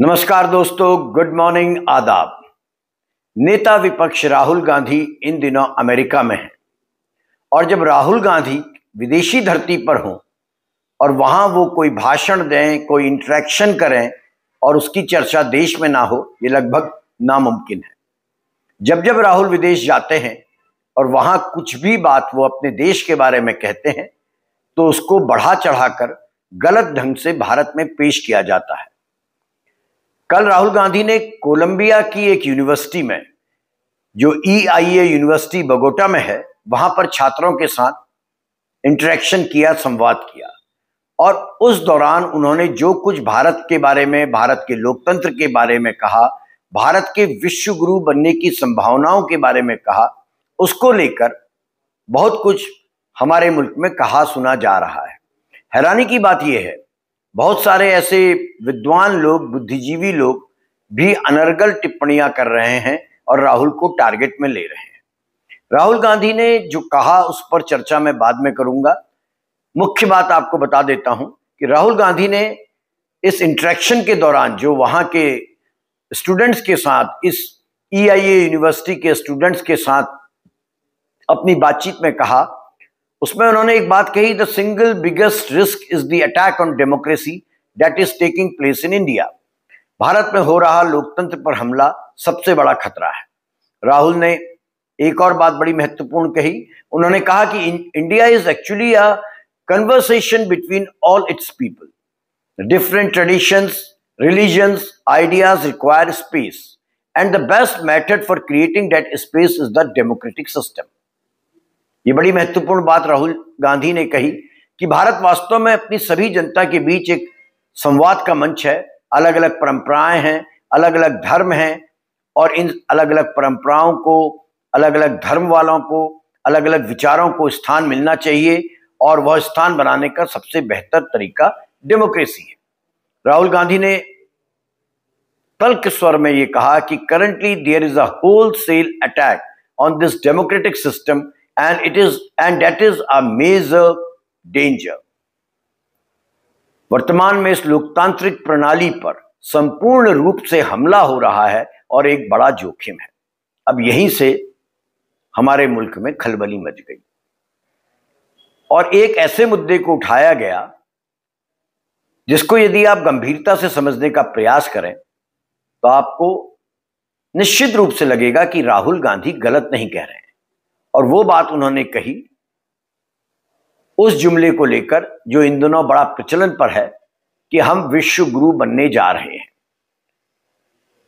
नमस्कार दोस्तों, good morning, आदाब। नेता विपक्ष राहुल गांधी इन दिनों अमेरिका में हैं और जब राहुल गांधी विदेशी धरती पर हों और वहां वो कोई भाषण दें, कोई इंटरेक्शन करें और उसकी चर्चा देश में ना हो, ये लगभग नामुमकिन है। जब जब राहुल विदेश जाते हैं और वहां कुछ भी बात वो अपने देश के बारे में कहते हैं तो उसको बढ़ा चढ़ाकर गलत ढंग से भारत में पेश किया जाता है। कल राहुल गांधी ने कोलंबिया की एक यूनिवर्सिटी में, जो EIA यूनिवर्सिटी बोगोटा में है, वहां पर छात्रों के साथ इंटरेक्शन किया, संवाद किया और उस दौरान उन्होंने जो कुछ भारत के बारे में, भारत के लोकतंत्र के बारे में कहा, भारत के विश्व गुरु बनने की संभावनाओं के बारे में कहा, उसको लेकर बहुत कुछ हमारे मुल्क में कहा सुना जा रहा है। हैरानी की बात यह है, बहुत सारे ऐसे विद्वान लोग, बुद्धिजीवी लोग भी अनर्गल टिप्पणियां कर रहे हैं और राहुल को टारगेट में ले रहे हैं। राहुल गांधी ने जो कहा उस पर चर्चा मैं बाद में करूंगा। मुख्य बात आपको बता देता हूं कि राहुल गांधी ने इस इंटरेक्शन के दौरान जो वहां के स्टूडेंट्स के साथ, इस EIA यूनिवर्सिटी के स्टूडेंट्स के साथ अपनी बातचीत में कहा, उसमें उन्होंने एक बात कही, the single biggest risk is the attack on democracy that is taking place in India. Bharat में हो रहा लोकतंत्र पर हमला सबसे बड़ा खतरा है। राहुल ने एक और बात बड़ी महत्वपूर्ण कही। उन्होंने कहा कि India is actually a conversation between all it's people. Different traditions, religions, ideas require space and the best method for creating that space is the democratic system. ये बड़ी महत्वपूर्ण बात राहुल गांधी ने कही कि भारत वास्तव में अपनी सभी जनता के बीच एक संवाद का मंच है। अलग अलग परंपराएं हैं, अलग अलग धर्म हैं और इन अलग अलग परंपराओं को, अलग अलग धर्म वालों को, अलग अलग विचारों को स्थान मिलना चाहिए और वह स्थान बनाने का सबसे बेहतर तरीका डेमोक्रेसी है। राहुल गांधी ने तल्ख स्वर में यह कहा कि currently there is a wholesale attack on this democratic system and that is a major danger। वर्तमान में इस लोकतांत्रिक प्रणाली पर संपूर्ण रूप से हमला हो रहा है और एक बड़ा जोखिम है। अब यहीं से हमारे मुल्क में खलबली मच गई और एक ऐसे मुद्दे को उठाया गया जिसको यदि आप गंभीरता से समझने का प्रयास करें तो आपको निश्चित रूप से लगेगा कि राहुल गांधी गलत नहीं कह रहे हैं। और वो बात उन्होंने कही उस जुमले को लेकर जो इन दिनों बड़ा प्रचलन पर है कि हम विश्व गुरु बनने जा रहे हैं।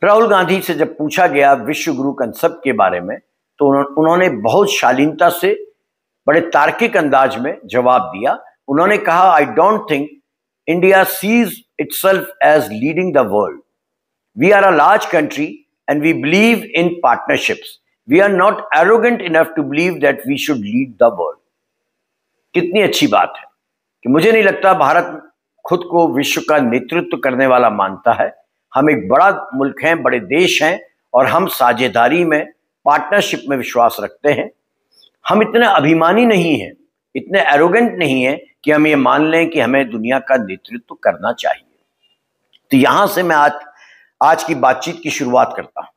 राहुल गांधी से जब पूछा गया विश्व गुरु कंसेप्ट के बारे में तो उन्होंने बहुत शालीनता से, बड़े तार्किक अंदाज में जवाब दिया। उन्होंने कहा, I don't think India sees itself as leading the world. We are a large country and we believe in partnerships. We are not arrogant enough to believe that we should lead the world। कितनी अच्छी बात है कि मुझे नहीं लगता भारत खुद को विश्व का नेतृत्व करने वाला मानता है। हम एक बड़ा मुल्क हैं, बड़े देश हैं और हम साझेदारी में, पार्टनरशिप में विश्वास रखते हैं। हम इतने अभिमानी नहीं हैं, इतने एरोगेंट नहीं हैं कि हम ये मान लें कि हमें दुनिया का नेतृत्व करना चाहिए। तो यहां से मैं आज की बातचीत की शुरुआत करता हूं।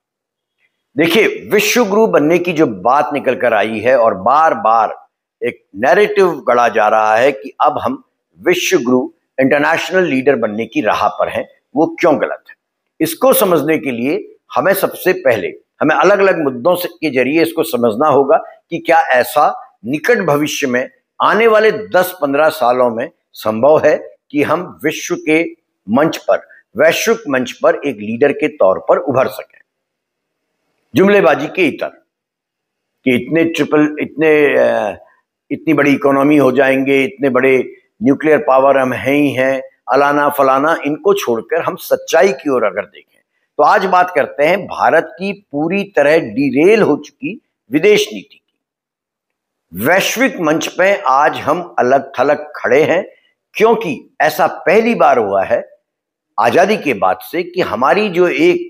देखिए, विश्व गुरु बनने की जो बात निकल कर आई है और बार बार एक नैरेटिव गढ़ा जा रहा है कि अब हम विश्व गुरु, इंटरनेशनल लीडर बनने की राह पर हैं, वो क्यों गलत है? इसको समझने के लिए हमें सबसे पहले अलग अलग मुद्दों के जरिए इसको समझना होगा कि क्या ऐसा निकट भविष्य में, आने वाले 10-15 सालों में संभव है कि हम विश्व के मंच पर, वैश्विक मंच पर एक लीडर के तौर पर उभर सकें। जुमलेबाजी के इतर कि इतनी बड़ी इकोनॉमी हो जाएंगे, इतने बड़े न्यूक्लियर पावर हम हैं ही हैं, अलाना फलाना, इनको छोड़कर हम सच्चाई की ओर अगर देखें तो आज बात करते हैं भारत की पूरी तरह डिरेल हो चुकी विदेश नीति की। वैश्विक मंच पे आज हम अलग थलग खड़े हैं क्योंकि ऐसा पहली बार हुआ है आजादी के बाद से कि हमारी जो एक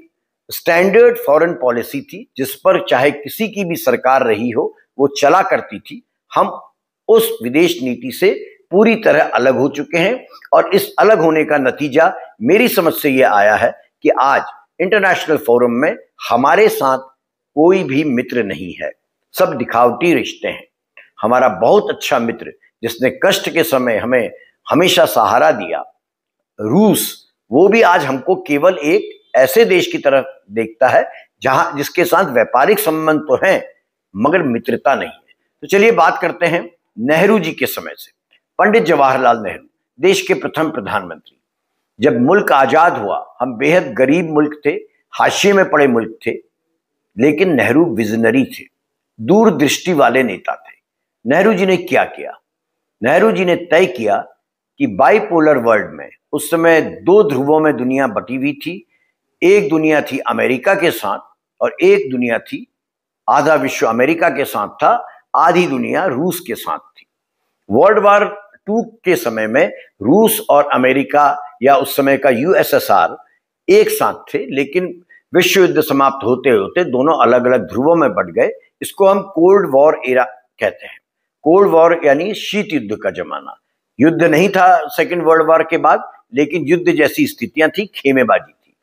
स्टैंडर्ड फॉरेन पॉलिसी थी, जिस पर चाहे किसी की भी सरकार रही हो वो चला करती थी, हम उस विदेश नीति से पूरी तरह अलग हो चुके हैं और इस अलग होने का नतीजा मेरी समझ से यह आया है कि आज इंटरनेशनल फोरम में हमारे साथ कोई भी मित्र नहीं है, सब दिखावटी रिश्ते हैं। हमारा बहुत अच्छा मित्र जिसने कष्ट के समय हमें हमेशा सहारा दिया, रूस, वो भी आज हमको केवल एक ऐसे देश की तरफ देखता है जिसके साथ व्यापारिक संबंध तो हैं मगर मित्रता नहीं है। तो चलिए बात करते हैं नेहरू जी के समय से। पंडित जवाहरलाल नेहरू देश के प्रथम प्रधानमंत्री। जब मुल्क आजाद हुआ, हम बेहद गरीब मुल्क थे, हाशिए में पड़े मुल्क थे, लेकिन नेहरू विजनरी थे, दूरदृष्टि वाले नेता थे। नेहरू जी ने क्या किया? नेहरू जी ने तय किया कि बाइपोलर वर्ल्ड में उस समय दो ध्रुवों में दुनिया बटी हुई थी। एक दुनिया थी अमेरिका के साथ और एक दुनिया थी, आधा विश्व अमेरिका के साथ था, आधी दुनिया रूस के साथ थी। वर्ल्ड वॉर 2 के समय में रूस और अमेरिका या उस समय का यूएसएसआर एक साथ थे, लेकिन विश्व युद्ध समाप्त होते होते दोनों अलग अलग ध्रुवों में बट गए। इसको हम कोल्ड वॉर एरा कहते हैं। कोल्ड वॉर यानी शीत युद्ध का जमाना। युद्ध नहीं था सेकेंड वर्ल्ड वॉर के बाद, लेकिन युद्ध जैसी स्थितियां थी, खेमेबाजी थी।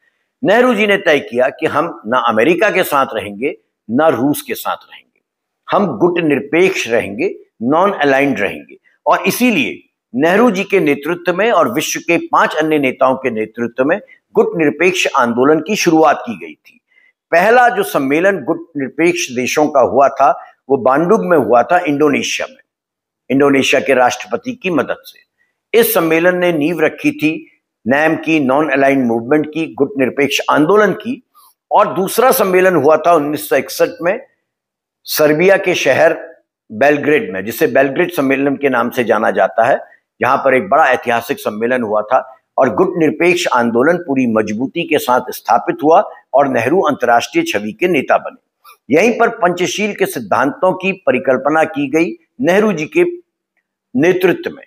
नेहरू जी ने तय किया कि हम ना अमेरिका के साथ रहेंगे ना रूस के साथ रहेंगे, हम गुट निरपेक्ष रहेंगे, नॉन अलाइंड रहेंगे। और इसीलिए नेहरू जी के नेतृत्व में और विश्व के 5 अन्य नेताओं के नेतृत्व में गुट निरपेक्ष आंदोलन की शुरुआत की गई थी। पहला जो सम्मेलन गुट निरपेक्ष देशों का हुआ था वो बांडुग में हुआ था, इंडोनेशिया में, इंडोनेशिया के राष्ट्रपति की मदद से। इस सम्मेलन ने नींव रखी थी नैम की, नॉन अलाइंड मूवमेंट की, गुट निरपेक्ष आंदोलन की। और दूसरा सम्मेलन हुआ था 1961 में सर्बिया के शहर बेलग्रेड में, जिसे बेलग्रेड सम्मेलन के नाम से जाना जाता है, जहां पर एक बड़ा ऐतिहासिक सम्मेलन हुआ था और गुट निरपेक्ष आंदोलन पूरी मजबूती के साथ स्थापित हुआ और नेहरू अंतर्राष्ट्रीय छवि के नेता बने। यहीं पर पंचशील के सिद्धांतों की परिकल्पना की गई नेहरू जी के नेतृत्व में।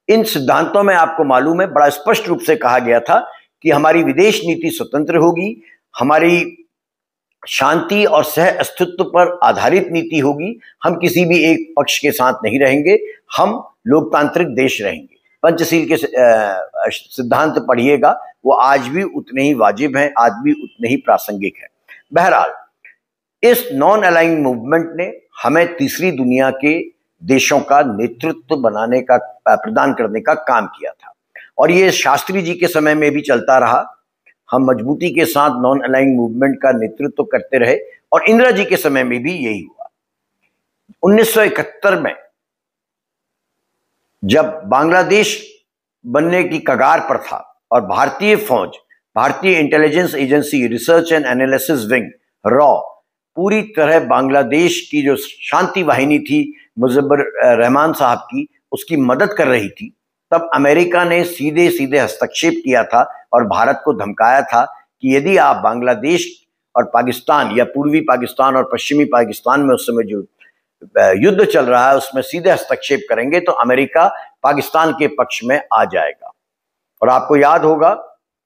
इन सिद्धांतों में आपको मालूम है बड़ा स्पष्ट रूप से कहा गया था कि हमारी विदेश नीति स्वतंत्र होगी, हमारी शांति और सह अस्तित्व पर आधारित नीति होगी, हम किसी भी एक पक्ष के साथ नहीं रहेंगे, हम लोकतांत्रिक देश रहेंगे। पंचशील के सिद्धांत पढ़िएगा, वो आज भी उतने ही वाजिब हैं, आज भी उतने ही प्रासंगिक है। बहरहाल इस नॉन अलाइंड मूवमेंट ने हमें तीसरी दुनिया के देशों का नेतृत्व बनाने का, प्रदान करने का काम किया था और ये शास्त्री जी के समय में भी चलता रहा। हम मजबूती के साथ नॉन अलाइंड मूवमेंट का नेतृत्व करते रहे और इंदिरा जी के समय में भी यही हुआ। 1971 में जब बांग्लादेश बनने की कगार पर था और भारतीय फौज, भारतीय intelligence agency research and analysis wing raw पूरी तरह बांग्लादेश की जो शांति वाहिनी थी मुजफ्फर रहमान साहब की, उसकी मदद कर रही थी, तब अमेरिका ने सीधे सीधे हस्तक्षेप किया था और भारत को धमकाया था कि यदि आप बांग्लादेश और पाकिस्तान या पूर्वी पाकिस्तान और पश्चिमी पाकिस्तान में उस समय जो युद्ध चल रहा है उसमें सीधे हस्तक्षेप करेंगे तो अमेरिका पाकिस्तान के पक्ष में आ जाएगा। और आपको याद होगा,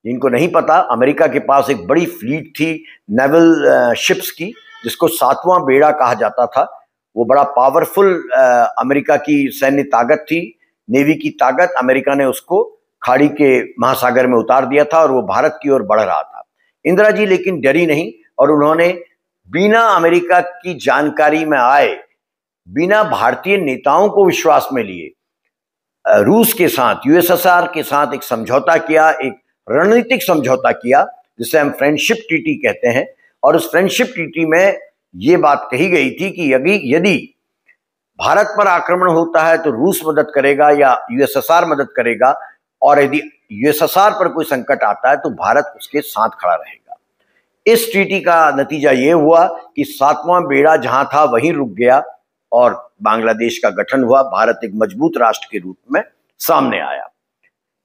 जिनको नहीं पता, अमेरिका के पास एक बड़ी फ्लीट थी नेवल शिप्स की, जिसको 7वां बेड़ा कहा जाता था। वो बड़ा पावरफुल अमेरिका की सैन्य ताकत थी, नेवी की ताकत। अमेरिका ने उसको खाड़ी के महासागर में उतार दिया था और वो भारत की ओर बढ़ रहा था। इंदिरा जी लेकिन डरी नहीं और उन्होंने बिना अमेरिका की जानकारी में आए, बिना भारतीय नेताओं को विश्वास में लिए, रूस के साथ, यूएसएसआर के साथ एक समझौता किया, एक रणनीतिक समझौता किया जिसे हम फ्रेंडशिप ट्रीटी कहते हैं। और उस फ्रेंडशिप ट्रीटी में ये बात कही गई थी कि यदि भारत पर आक्रमण होता है तो रूस मदद करेगा या यूएसएसआर मदद करेगा, और यदि यूएसएसआर पर कोई संकट आता है तो भारत उसके साथ खड़ा रहेगा। इस ट्रीटी का नतीजा ये हुआ कि 7वां बेड़ा जहां था वहीं रुक गया और बांग्लादेश का गठन हुआ। भारत एक मजबूत राष्ट्र के रूप में सामने आया।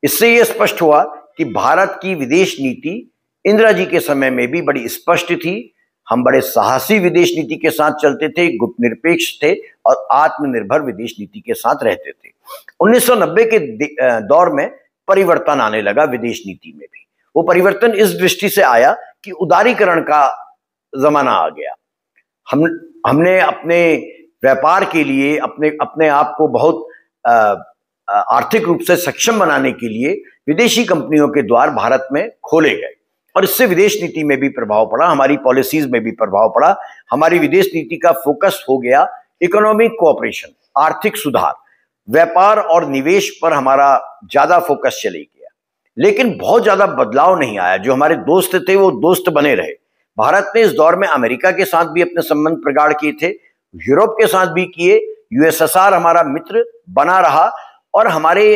इससे यह स्पष्ट हुआ कि भारत की विदेश नीति इंदिरा जी के समय में भी बड़ी स्पष्ट थी। हम बड़े साहसी विदेश नीति के साथ चलते थे, गुटनिरपेक्ष थे और आत्मनिर्भर विदेश नीति के साथ रहते थे। 1990 के दौर में परिवर्तन आने लगा विदेश नीति में भी। वो परिवर्तन इस दृष्टि से आया कि उदारीकरण का जमाना आ गया। हमने अपने व्यापार के लिए अपने आप को बहुत आर्थिक रूप से सक्षम बनाने के लिए विदेशी कंपनियों के द्वार भारत में खोले गए और इससे विदेश नीति में भी प्रभाव पड़ा, हमारी पॉलिसीज में भी प्रभाव पड़ा। हमारी विदेश नीति का फोकस हो गया इकोनॉमिक कोऑपरेशन, आर्थिक सुधार, व्यापार और निवेश पर हमारा ज्यादा फोकस चले गया। लेकिन बहुत ज्यादा बदलाव नहीं आया। जो हमारे दोस्त थे वो दोस्त बने रहे। भारत ने इस दौर में अमेरिका के साथ भी अपने संबंध प्रगाढ़ किए थे, यूरोप के साथ भी किए, यूएसएसआर हमारा मित्र बना रहा और हमारे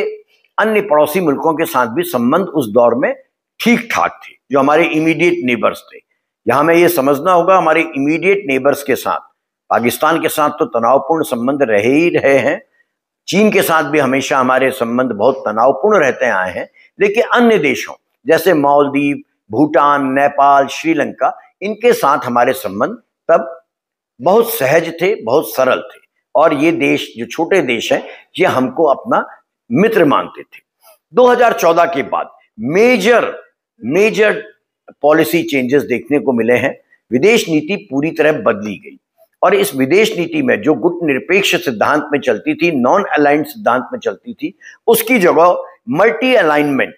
अन्य पड़ोसी मुल्कों के साथ भी संबंध उस दौर में ठीक ठाक थे, जो हमारे इमीडिएट नेबर्स थे। यहां में ये समझना होगा, हमारे इमीडिएट नेबर्स के साथ, पाकिस्तान के साथ तो तनावपूर्ण संबंध रहे ही रहे हैं, चीन के साथ भी हमेशा हमारे संबंध बहुत तनावपूर्ण रहते आए हैं, लेकिन अन्य देशों जैसे मालदीव, भूटान, नेपाल, श्रीलंका, इनके साथ हमारे संबंध तब बहुत सहज थे, बहुत सरल थे और ये देश, जो छोटे देश हैं, ये हमको अपना मित्र मानते थे। 2014 के बाद मेजर पॉलिसी चेंजेस देखने को मिले हैं। विदेश नीति पूरी तरह बदली गई और इस विदेश नीति में जो गुटनिरपेक्ष सिद्धांत में चलती थी, नॉन अलाइंड सिद्धांत में चलती थी, उसकी जगह मल्टी अलाइनमेंट,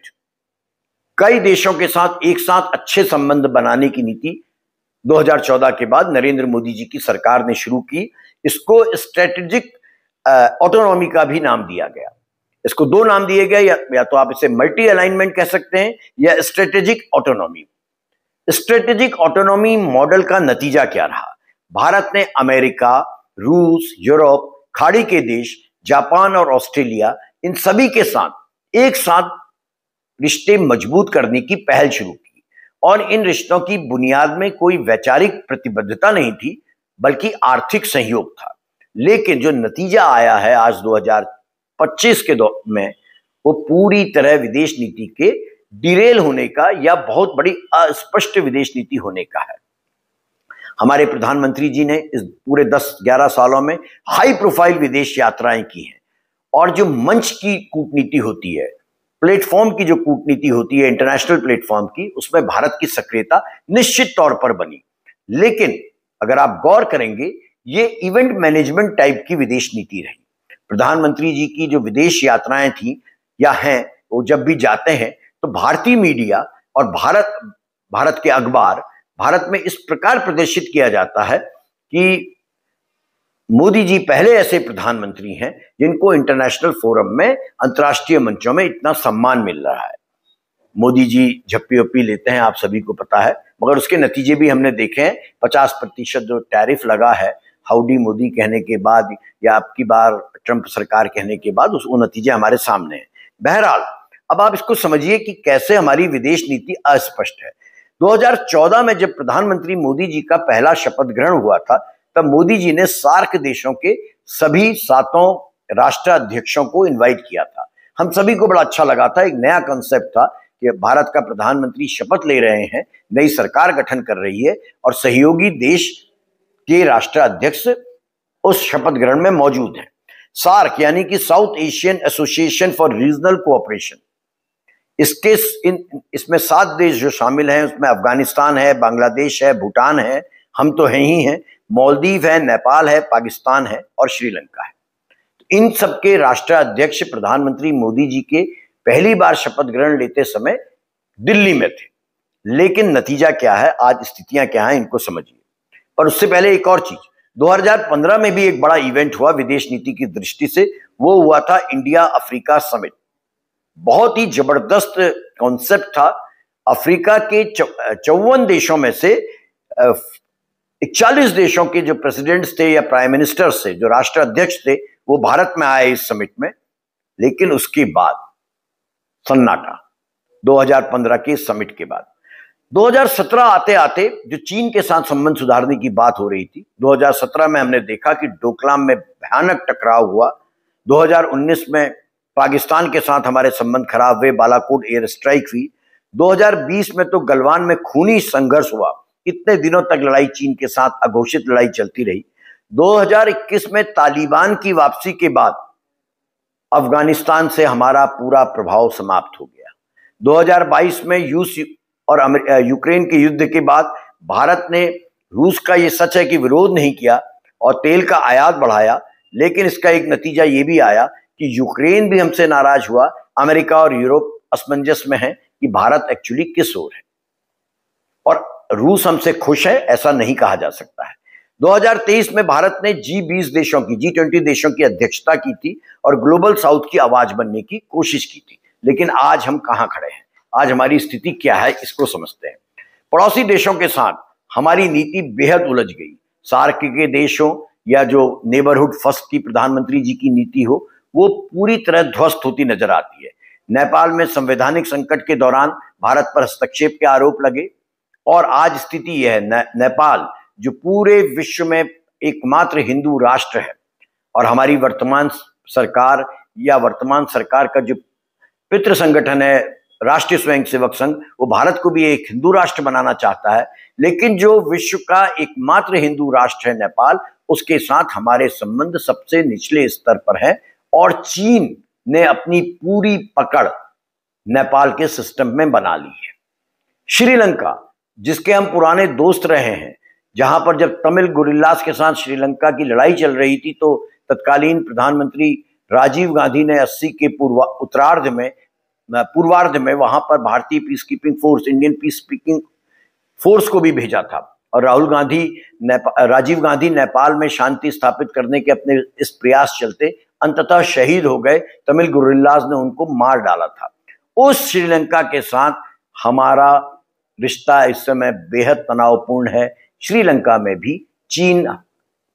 कई देशों के साथ एक साथ अच्छे संबंध बनाने की नीति 2014 के बाद नरेंद्र मोदी जी की सरकार ने शुरू की। इसको स्ट्रेटेजिक ऑटोनॉमी का भी नाम दिया गया। इसको दो नाम दिए गए, या तो आप इसे मल्टी अलाइनमेंट कह सकते हैं या strategic autonomy. Strategic autonomy model का नतीजा क्या रहा? भारत ने अमेरिका, रूस, यूरोप, खाड़ी के देश, जापान और ऑस्ट्रेलिया, इन सभी के साथ एक साथ रिश्ते मजबूत करने की पहल शुरू की और इन रिश्तों की बुनियाद में कोई वैचारिक प्रतिबद्धता नहीं थी, बल्कि आर्थिक सहयोग था। लेकिन जो नतीजा आया है आज 2025 के दौर में, वो पूरी तरह विदेश नीति के डिरेल होने का या बहुत बड़ी अस्पष्ट विदेश नीति होने का है। हमारे प्रधानमंत्री जी ने इस पूरे 10-11 सालों में हाई प्रोफाइल विदेश यात्राएं की हैं और जो मंच की कूटनीति होती है, प्लेटफॉर्म की जो कूटनीति होती है, इंटरनेशनल प्लेटफॉर्म की, उसमें भारत की सक्रियता निश्चित तौर पर बनी। लेकिन अगर आप गौर करेंगे, ये इवेंट मैनेजमेंट टाइप की विदेश नीति रही। प्रधानमंत्री जी की जो विदेश यात्राएं थी या हैं, वो जब भी जाते हैं तो भारतीय मीडिया और भारत के अखबार, भारत में इस प्रकार प्रदर्शित किया जाता है कि मोदी जी पहले ऐसे प्रधानमंत्री हैं जिनको इंटरनेशनल फोरम में, अंतर्राष्ट्रीय मंचों में इतना सम्मान मिल रहा है। मोदी जी झप्पी वप्पी लेते हैं, आप सभी को पता है, मगर उसके नतीजे भी हमने देखे हैं। 50% जो टैरिफ लगा है हाउडी मोदी कहने के बाद या अब की बार ट्रंप सरकार कहने के बाद, वो नतीजे हमारे सामने हैं। बहरहाल, अब आप इसको समझिए कि कैसे हमारी विदेश नीति अस्पष्ट है। 2014 में जब प्रधानमंत्री मोदी जी का पहला शपथ ग्रहण हुआ था, तब मोदी जी ने सार्क देशों के सभी 7 राष्ट्राध्यक्षों को इनवाइट किया था। हम सभी को बड़ा अच्छा लगा था, एक नया कॉन्सेप्ट था कि भारत का प्रधानमंत्री शपथ ले रहे हैं, नई सरकार गठन कर रही है और सहयोगी देश के राष्ट्राध्यक्ष उस शपथ ग्रहण में मौजूद हैं। सार्क यानी कि south Asian association for regional cooperation, इसमें 7 देश जो शामिल हैं, उसमें अफगानिस्तान है, बांग्लादेश है, भूटान है, हम तो हैं ही हैं, मालदीव है, नेपाल है, पाकिस्तान है और श्रीलंका है। तो इन सबके राष्ट्राध्यक्ष प्रधानमंत्री मोदी जी के पहली बार शपथ ग्रहण लेते समय दिल्ली में थे। लेकिन नतीजा क्या है, आज स्थितियां क्या हैं, इनको समझिए। पर उससे पहले एक और चीज, 2015 में भी एक बड़ा इवेंट हुआ विदेश नीति की दृष्टि से, वो हुआ था इंडिया अफ्रीका समिट। बहुत ही जबरदस्त कॉन्सेप्ट था। अफ्रीका के 54 देशों में से 41 देशों के जो प्रेसिडेंट्स थे या प्राइम मिनिस्टर्स थे, जो राष्ट्राध्यक्ष थे, वो भारत में आए इस समिट में। लेकिन उसके बाद सन्नाटा, 2015 के समिट के बाद 2017 आते आते जो चीन के साथ संबंध सुधारने की बात हो रही थी, 2017 में हमने देखा कि डोकलाम में भयानक टकराव हुआ। 2019 में पाकिस्तान के साथ हमारे संबंध खराब हुए, बालाकोट एयर स्ट्राइक हुई। 2020 में तो गलवान में खूनी संघर्ष हुआ, इतने दिनों तक लड़ाई चीन के साथ अघोषित लड़ाई चलती रही। 2021 में तालिबान की वापसी के बाद अफगानिस्तान से हमारा पूरा प्रभाव समाप्त हो गया। 2022 में रूस और यूक्रेन के युद्ध के बाद भारत ने रूस का, ये सच है कि विरोध नहीं किया और तेल का आयात बढ़ाया, लेकिन इसका एक नतीजा ये भी आया कि यूक्रेन भी हमसे नाराज हुआ। अमेरिका और यूरोप असमंजस में है कि भारत एक्चुअली किस ओर है। और रूस हमसे खुश है ऐसा नहीं कहा जा सकता है। 2023 में भारत ने G20 देशों की, G20 देशों की अध्यक्षता की थी और ग्लोबल साउथ की आवाज बनने की कोशिश की थी। लेकिन आज हम कहां खड़े हैं, आज हमारी स्थिति क्या है, इसको समझते हैं। पड़ोसी देशों के साथ हमारी नीति बेहद उलझ गई। सार्क के देशों या जो नेबरहुड फर्स्ट की प्रधानमंत्री जी की नीति हो, वो पूरी तरह ध्वस्त होती नजर आती है। नेपाल में संवैधानिक संकट के दौरान भारत पर हस्तक्षेप के आरोप लगे और आज स्थिति यह है, नेपाल जो पूरे विश्व में एकमात्र हिंदू राष्ट्र है और हमारी वर्तमान सरकार का जो पितृ संगठन है राष्ट्रीय स्वयंसेवक संघ, वो भारत को भी एक हिंदू राष्ट्र बनाना चाहता है। लेकिन जो विश्व का एकमात्र हिंदू राष्ट्र है नेपाल, उसके साथ हमारे संबंध सबसे निचले स्तर पर है और चीन ने अपनी पूरी पकड़ नेपाल के सिस्टम में बना ली है। श्रीलंका, जिसके हम पुराने दोस्त रहे हैं, जहां पर जब तमिल गुरिल्लास के साथ श्रीलंका की लड़ाई चल रही थी तो तत्कालीन प्रधानमंत्री राजीव गांधी ने 80 के पूर्वार्ध में वहां पर भारतीय peace keeping force, Indian peace keeping force को भी भेजा था और राजीव गांधी नेपाल में शांति स्थापित करने के अपने इस प्रयास चलते अंततः शहीद हो गए। तमिल गुरिल्लास ने उनको मार डाला था। उस श्रीलंका के साथ हमारा रिश्ता इस समय बेहद तनावपूर्ण है। श्रीलंका में भी चीन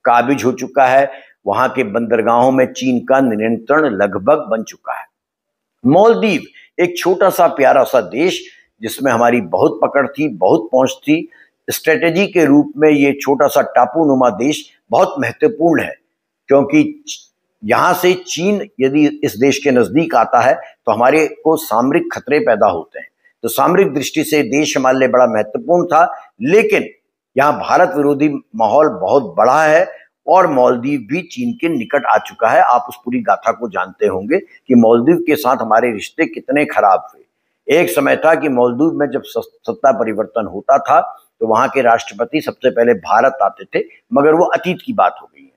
काबिज हो चुका है, वहां के बंदरगाहों में चीन का नियंत्रण लगभग बन चुका है। मालदीव, एक छोटा सा प्यारा सा देश जिसमें हमारी बहुत पकड़ थी, बहुत पहुंच थी, स्ट्रेटेजी के रूप में ये छोटा सा टापूनुमा देश बहुत महत्वपूर्ण है, क्योंकि यहां से चीन यदि इस देश के नजदीक आता है तो हमारे को सामरिक खतरे पैदा होते हैं। तो सामरिक दृष्टि से देश हमारे लिए बड़ा महत्वपूर्ण था, लेकिन यहाँ भारत विरोधी माहौल बहुत बड़ा है और मालदीव भी चीन के निकट आ चुका है। आप उस पूरी गाथा को जानते होंगे कि मालदीव के साथ हमारे रिश्ते कितने खराब हुए। एक समय था कि मालदीव में जब सत्ता परिवर्तन होता था तो वहां के राष्ट्रपति सबसे पहले भारत आते थे, मगर वो अतीत की बात हो गई है।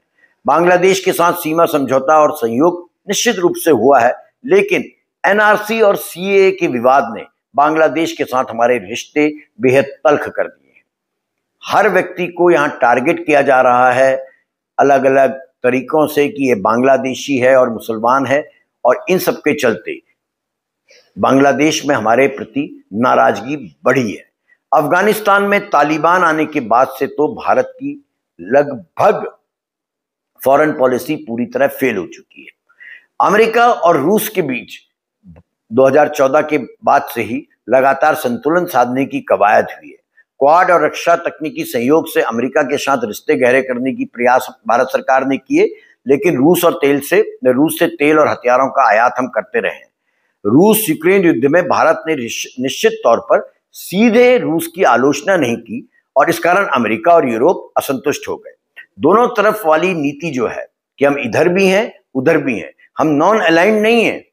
बांग्लादेश के साथ सीमा समझौता और सहयोग निश्चित रूप से हुआ है, लेकिन एनआरसी और सीएए के विवाद ने बांग्लादेश के साथ हमारे रिश्ते बेहद तल्ख कर दिए हैं। हर व्यक्ति को यहाँ टारगेट किया जा रहा है अलग अलग तरीकों से कि ये बांग्लादेशी है और मुसलमान है, और इन सब के चलते बांग्लादेश में हमारे प्रति नाराजगी बढ़ी है। अफगानिस्तान में तालिबान आने के बाद से तो भारत की लगभग फॉरेन पॉलिसी पूरी तरह फेल हो चुकी है। अमेरिका और रूस के बीच 2014 के बाद से ही लगातार संतुलन साधने की कवायद हुई है। क्वाड और रक्षा तकनीकी सहयोग से अमेरिका के साथ रिश्ते गहरे करने की प्रयास भारत सरकार ने किए, लेकिन रूस से तेल और हथियारों का आयात हम करते रहे हैं। रूस यूक्रेन युद्ध में भारत ने निश्चित तौर पर सीधे रूस की आलोचना नहीं की और इस कारण अमेरिका और यूरोप असंतुष्ट हो गए। दोनों तरफ वाली नीति जो है कि हम इधर भी हैं उधर भी हैं, हम नॉन अलाइंड नहीं है,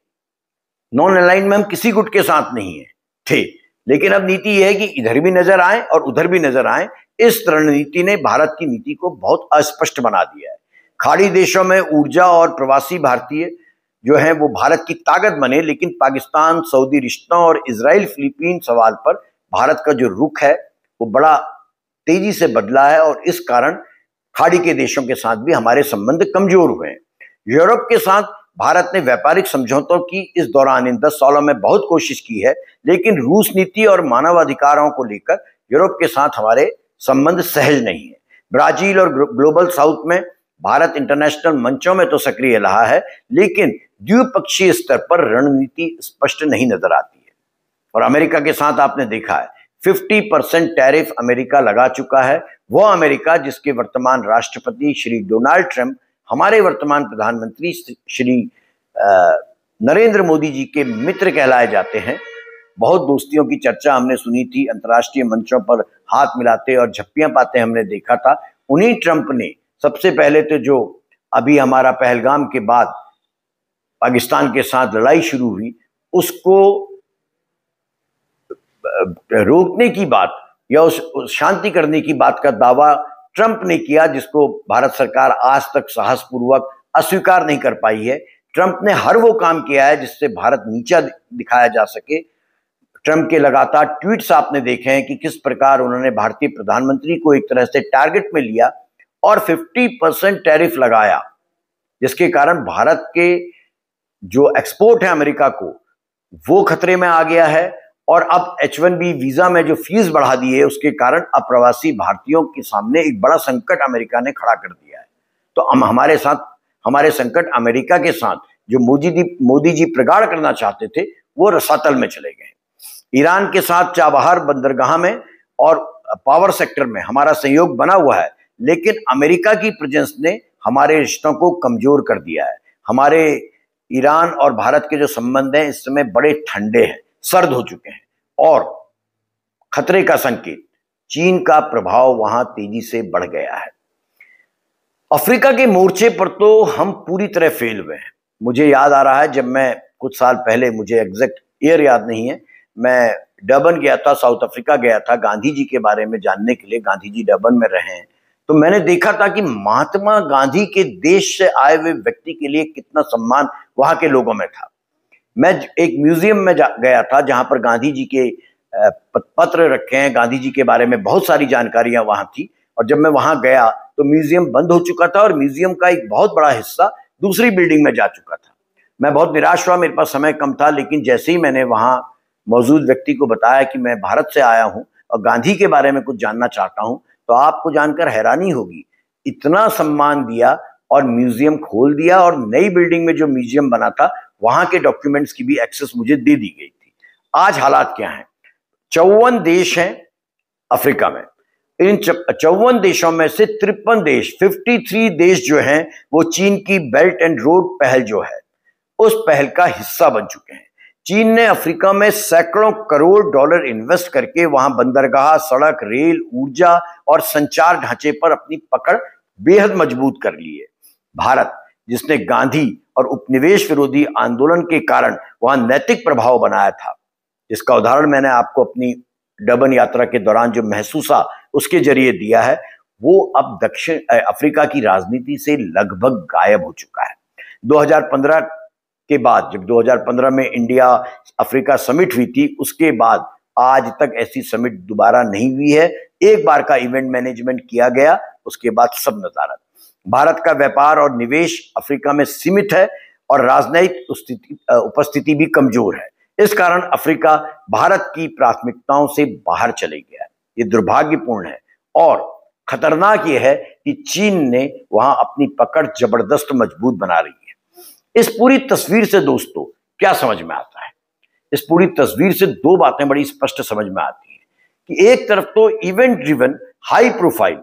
नॉन अलाइंड में हम किसी गुट के साथ नहीं है थे, लेकिन अब नीति यह है कि इधर भी नजर आए और उधर भी नजर आए। इस रणनीति ने भारत की नीति को बहुत अस्पष्ट बना दिया है। खाड़ी देशों में ऊर्जा और प्रवासी भारतीय जो है वो भारत की ताकत बने, लेकिन पाकिस्तान, सऊदी रिश्तों और इजराइल फिलीपीन सवाल पर भारत का जो रुख है वो बड़ा तेजी से बदला है और इस कारण खाड़ी के देशों के साथ भी हमारे संबंध कमजोर हुए हैं। यूरोप के साथ भारत ने व्यापारिक समझौतों की इस दौरान इन 10 सालों में बहुत कोशिश की है, लेकिन रूस नीति और मानवाधिकारों को लेकर यूरोप के साथ हमारे संबंध सहज नहीं है। ब्राजील और ग्लोबल साउथ में भारत इंटरनेशनल मंचों में तो सक्रिय रहा है, लेकिन द्विपक्षीय स्तर पर रणनीति स्पष्ट नहीं नजर आती है। और अमेरिका के साथ आपने देखा है 50% टैरिफ अमेरिका लगा चुका है। वह अमेरिका जिसके वर्तमान राष्ट्रपति श्री डोनाल्ड ट्रंप हमारे वर्तमान प्रधानमंत्री श्री नरेंद्र मोदी जी के मित्र कहलाए जाते हैं। बहुत दोस्तियों की चर्चा हमने सुनी थी, अंतर्राष्ट्रीय मंचों पर हाथ मिलाते और झप्पियां पाते हमने देखा था। उन्हीं ट्रंप ने सबसे पहले तो जो अभी हमारा पहलगाम के बाद पाकिस्तान के साथ लड़ाई शुरू हुई उसको रोकने की बात या उस शांति करने की बात का दावा ट्रंप ने किया, जिसको भारत सरकार आज तक साहसपूर्वक अस्वीकार नहीं कर पाई है। ट्रंप ने हर वो काम किया है जिससे भारत नीचा दिखाया जा सके, ट्रंप के लगातार ट्वीट्स आपने देखे हैं कि किस प्रकार उन्होंने भारतीय प्रधानमंत्री को एक तरह से टारगेट में लिया और 50% टैरिफ लगाया, जिसके कारण भारत के जो एक्सपोर्ट है अमेरिका को वो खतरे में आ गया है। और अब H1B वीजा में जो फीस बढ़ा दी है उसके कारण अप्रवासी भारतीयों के सामने एक बड़ा संकट अमेरिका ने खड़ा कर दिया है। तो हम हमारे संकट अमेरिका के साथ जो मोदी जी प्रगाढ़ करना चाहते थे वो रसातल में चले गए। ईरान के साथ चाबहार बंदरगाह में और पावर सेक्टर में हमारा सहयोग बना हुआ है, लेकिन अमेरिका की प्रेजेंस ने हमारे रिश्तों को कमजोर कर दिया है। हमारे ईरान और भारत के जो संबंध हैं इस समय बड़े ठंडे हैं, सर्द हो चुके हैं। और खतरे का संकेत, चीन का प्रभाव वहां तेजी से बढ़ गया है। अफ्रीका के मोर्चे पर तो हम पूरी तरह फेल हुए हैं। मुझे याद आ रहा है जब मैं कुछ साल पहले, मुझे एग्जैक्ट ईयर याद नहीं है, मैं डर्बन गया था, साउथ अफ्रीका गया था गांधी जी के बारे में जानने के लिए। गांधी जी डर्बन में रहे हैं, तो मैंने देखा था कि महात्मा गांधी के देश से आए हुए व्यक्ति के लिए कितना सम्मान वहां के लोगों में था। मैं एक म्यूजियम में गया था जहां पर गांधी जी के पत्र रखे हैं, गांधी जी के बारे में बहुत सारी जानकारियां वहां थी। और जब मैं वहां गया तो म्यूजियम बंद हो चुका था और म्यूजियम का एक बहुत बड़ा हिस्सा दूसरी बिल्डिंग में जा चुका था। मैं बहुत निराश हुआ, मेरे पास समय कम था, लेकिन जैसे ही मैंने वहां मौजूद व्यक्ति को बताया कि मैं भारत से आया हूं और गांधी के बारे में कुछ जानना चाहता हूं, तो आपको जानकर हैरानी होगी, इतना सम्मान दिया और म्यूजियम खोल दिया और नई बिल्डिंग में जो म्यूजियम बना था वहां के डॉक्यूमेंट्स की भी एक्सेस मुझे दे दी गई थी। आज हालात क्या हैं? 54 देश हैं अफ्रीका में। इन 54 देशों में से 53 देश, 53 देश जो हैं वो चीन की बेल्ट एंड रोड पहल जो है उस पहल का हिस्सा बन चुके हैं। चीन ने अफ्रीका में सैकड़ों करोड़ डॉलर इन्वेस्ट करके वहां बंदरगाह, सड़क, रेल, ऊर्जा और संचार ढांचे पर अपनी पकड़ बेहद मजबूत कर ली है। भारत, जिसने गांधी और उपनिवेश विरोधी आंदोलन के कारण वहां नैतिक प्रभाव बनाया था, जिसका उदाहरण मैंने आपको अपनी डर्बन यात्रा के दौरान जो महसूसा उसके जरिए दिया है, वो अब दक्षिण अफ्रीका की राजनीति से लगभग गायब हो चुका है। 2015 के बाद, जब 2015 में इंडिया अफ्रीका समिट हुई थी, उसके बाद आज तक ऐसी समिट दोबारा नहीं हुई है। एक बार का इवेंट मैनेजमेंट किया गया, उसके बाद सब नजारत। भारत का व्यापार और निवेश अफ्रीका में सीमित है और राजनयिक उपस्थिति भी कमजोर है। इस कारण अफ्रीका भारत की प्राथमिकताओं से बाहर चले गया है। ये दुर्भाग्यपूर्ण है और खतरनाक ये है कि चीन ने वहां अपनी पकड़ जबरदस्त मजबूत बना रही है। इस पूरी तस्वीर से दोस्तों क्या समझ में आता है? इस पूरी तस्वीर से दो बातें बड़ी स्पष्ट समझ में आती हैं कि एक तरफ तो इवेंट ड्रिवन हाई प्रोफाइल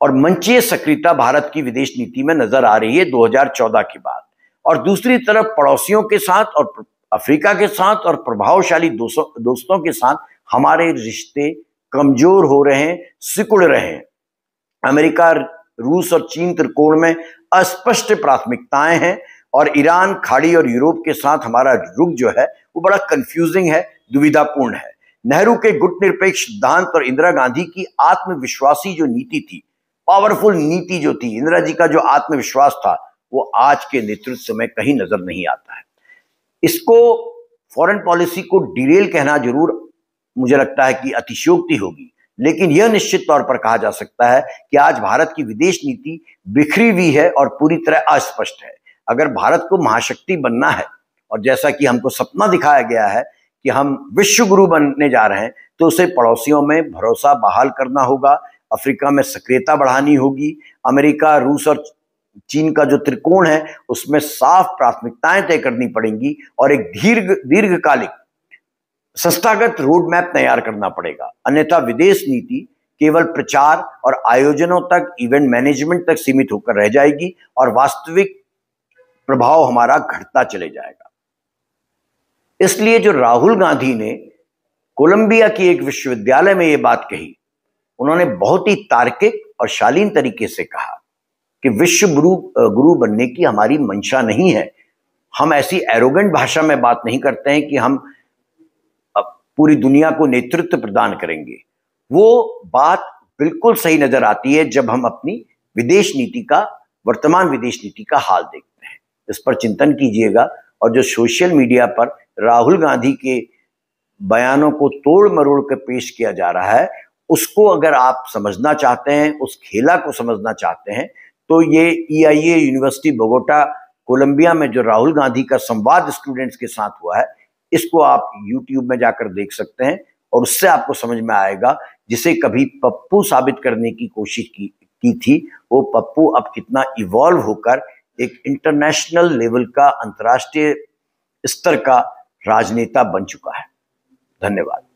और मंचीय सक्रियता भारत की विदेश नीति में नजर आ रही है 2014 के बाद, और दूसरी तरफ पड़ोसियों के साथ और अफ्रीका के साथ और प्रभावशाली दोस्तों के साथ हमारे रिश्ते कमजोर हो रहे हैं, सिकुड़ रहे हैं। अमेरिका, रूस और चीन त्रिकोण में अस्पष्ट प्राथमिकताएं हैं और ईरान, खाड़ी और यूरोप के साथ हमारा रुख जो है वो बड़ा कंफ्यूजिंग है, दुविधापूर्ण है। नेहरू के गुटनिरपेक्ष सिद्धांत और इंदिरा गांधी की आत्मविश्वासी जो नीति थी, पावरफुल नीति जो थी, इंदिरा जी का जो आत्मविश्वास था, वो आज के नेतृत्व में कहीं नजर नहीं आता है। इसको फॉरेन पॉलिसी को डिरेल कहना जरूर मुझे लगता है कि अतिशयोक्ति होगी, लेकिन यह निश्चित तौर पर कहा जा सकता है कि आज भारत की विदेश नीति बिखरी हुई है और पूरी तरह अस्पष्ट है। अगर भारत को महाशक्ति बनना है और जैसा कि हमको सपना दिखाया गया है कि हम विश्व गुरु बनने जा रहे हैं, तो उसे पड़ोसियों में भरोसा बहाल करना होगा, अफ्रीका में सक्रियता बढ़ानी होगी, अमेरिका, रूस और चीन का जो त्रिकोण है उसमें साफ प्राथमिकताएं तय करनी पड़ेंगी और एक दीर्घकालिक संस्थागत रोड मैप तैयार करना पड़ेगा। अन्यथा विदेश नीति केवल प्रचार और आयोजनों तक, इवेंट मैनेजमेंट तक सीमित होकर रह जाएगी और वास्तविक प्रभाव हमारा घटता चले जाएगा। इसलिए जो राहुल गांधी ने कोलंबिया की एक विश्वविद्यालय में यह बात कही, उन्होंने बहुत ही तार्किक और शालीन तरीके से कहा कि विश्व गुरु बनने की हमारी मंशा नहीं है। हम ऐसी एरोगेंट भाषा में बात नहीं करते हैं कि हम पूरी दुनिया को नेतृत्व प्रदान करेंगे। वो बात बिल्कुल सही नजर आती है जब हम अपनी विदेश नीति का, वर्तमान विदेश नीति का हाल देखते हैं। इस पर चिंतन कीजिएगा और जो सोशल मीडिया पर राहुल गांधी के बयानों को तोड़ मरोड़ कर पेश किया जा रहा है, उसको अगर आप समझना चाहते हैं, उस खेला को समझना चाहते हैं, तो ये EIA यूनिवर्सिटी बोगोटा कोलंबिया में जो राहुल गांधी का संवाद स्टूडेंट्स के साथ हुआ है, इसको आप YouTube में जाकर देख सकते हैं और उससे आपको समझ में आएगा जिसे कभी पप्पू साबित करने की कोशिश की थी, वो पप्पू अब कितना इवॉल्व होकर एक इंटरनेशनल लेवल का, अंतर्राष्ट्रीय स्तर का राजनेता बन चुका है। धन्यवाद।